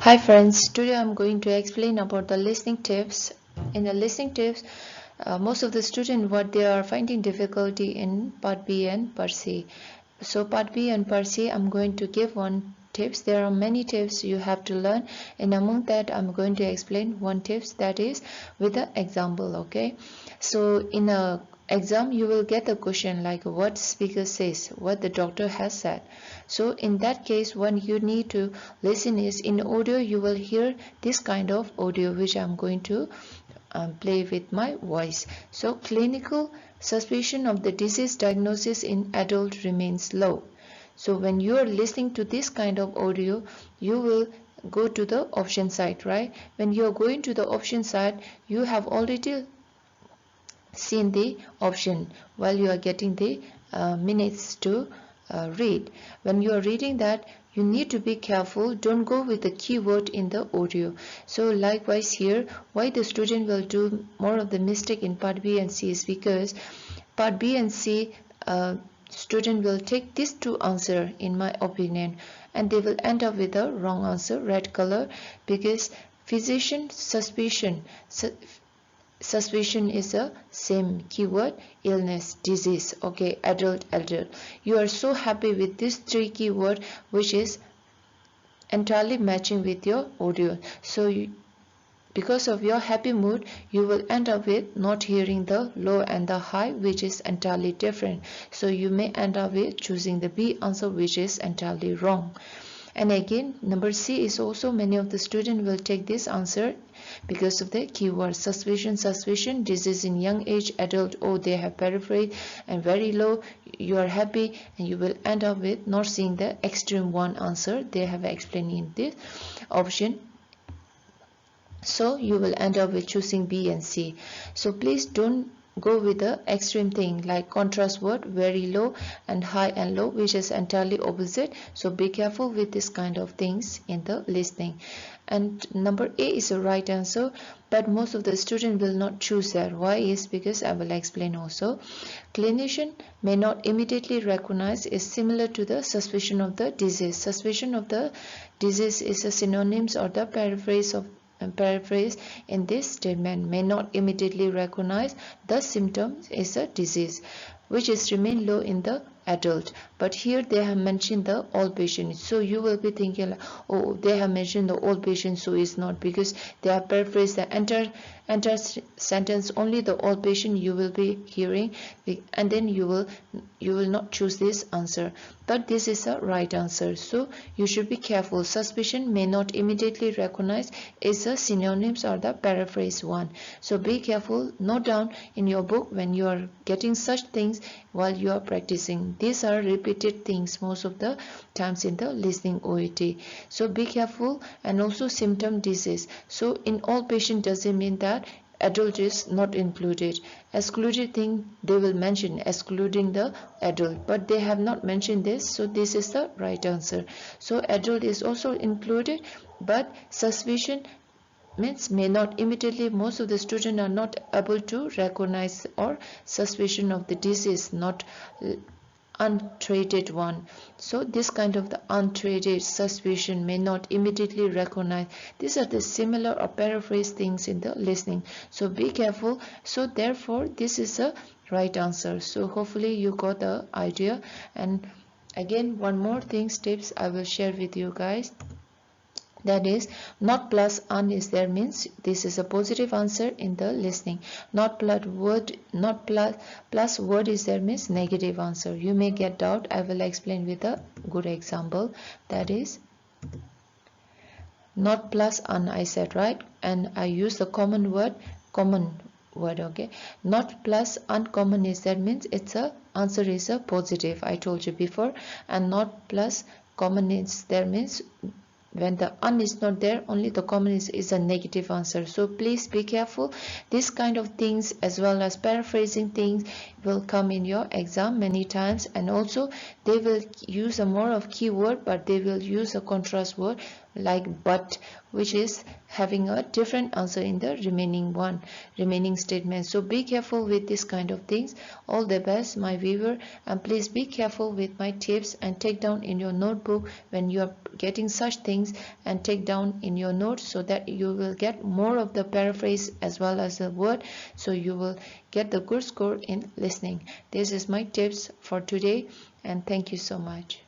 Hi friends, today I'm going to explain about the listening tips. In the listening tips, most of the students what they are finding difficulty in part B and part C. So part B and part C I'm going to give one tips. There are many tips you have to learn, and among that I'm going to explain one tips, that is with an example. Okay, so in a exam you will get a question like what speaker says, what the doctor has said. So in that case, what you need to listen is, in audio you will hear this kind of audio which I'm going to play with my voice. So clinical suspicion of the disease diagnosis in adult remains low. So when you are listening to this kind of audio, you will go to the option side, right? When you are going to the option side, you have already seen the option while you are getting the minutes to read. When you are reading that, you need to be careful. Don't go with the keyword in the audio. So likewise here, why the student will do more of the mistake in part B and C is because part B and C student will take these two answer in my opinion, and they will end up with a wrong answer, red color, because physician suspicion suspicion is a same keyword, illness, disease. Okay, adult, elder. You are so happy with this three keyword which is entirely matching with your audio. So because of your happy mood, you will end up with not hearing the low and the high, which is entirely different. So you may end up with choosing the B answer, which is entirely wrong. And again, number C is also, many of the students will take this answer because of the keyword suspicion, disease in young age, adult, oh they have paraphrased, and very low, you are happy, and you will end up with not seeing the extreme one answer they have explained in this option. So you will end up with choosing B and C. So please don't go with the extreme thing like contrast word, very low and high and low, which is entirely opposite. So be careful with this kind of things in the listening. And number A is the right answer, but most of the students will not choose that. Why is because I will explain also. Clinician may not immediately recognize is similar to the suspicion of the disease. Suspicion of the disease is a synonyms or the paraphrase in this statement. May not immediately recognize the symptoms is a disease, which is remain low in the adult. But here they have mentioned the all patients, so you will be thinking like, oh they have mentioned the all patients, so it's not, because they have paraphrased the entire sentence, only the all patient you will be hearing, and then you will not choose this answer. But this is a right answer, so you should be careful. Suspicion may not immediately recognize is a synonyms or the paraphrase one. So be careful, note down in your book when you are getting such things while you are practicing. These are repeated things most of the times in the listening OET. So be careful. And also symptom disease. So in all patient doesn't mean that adult is not included. Excluded thing they will mention, excluding the adult, but they have not mentioned this, so this is the right answer. So adult is also included, but suspicion means may not immediately. Most of the students are not able to recognize or suspicion of the disease, not untreated one. So this kind of the untreated suspicion may not immediately recognize. These are the similar or paraphrase things in the listening, so be careful. So therefore this is a right answer. So hopefully you got the idea. And again, one more thing tips I will share with you guys, that is not plus un is there means this is a positive answer in the listening. Not plus word is there means negative answer. You may get doubt. I will explain with a good example. That is not plus un, I said, right, and I use the common word. Okay, not plus uncommon is that means it's a answer is a positive, I told you before. And not plus common is there means when the un is not there, only the common is a negative answer. So please be careful. This kind of things as well as paraphrasing things will come in your exam many times. And also they will use a more of keyword, but they will use a contrast word like but, which is having a different answer in the remaining statement. So be careful with this kind of things. All the best, my viewer, and please be careful with my tips and take down in your notebook when you are getting such things. things and take down in your notes, so that you will get more of the paraphrase as well as the word, so you will get the good score in listening. This is my tips for today, and thank you so much.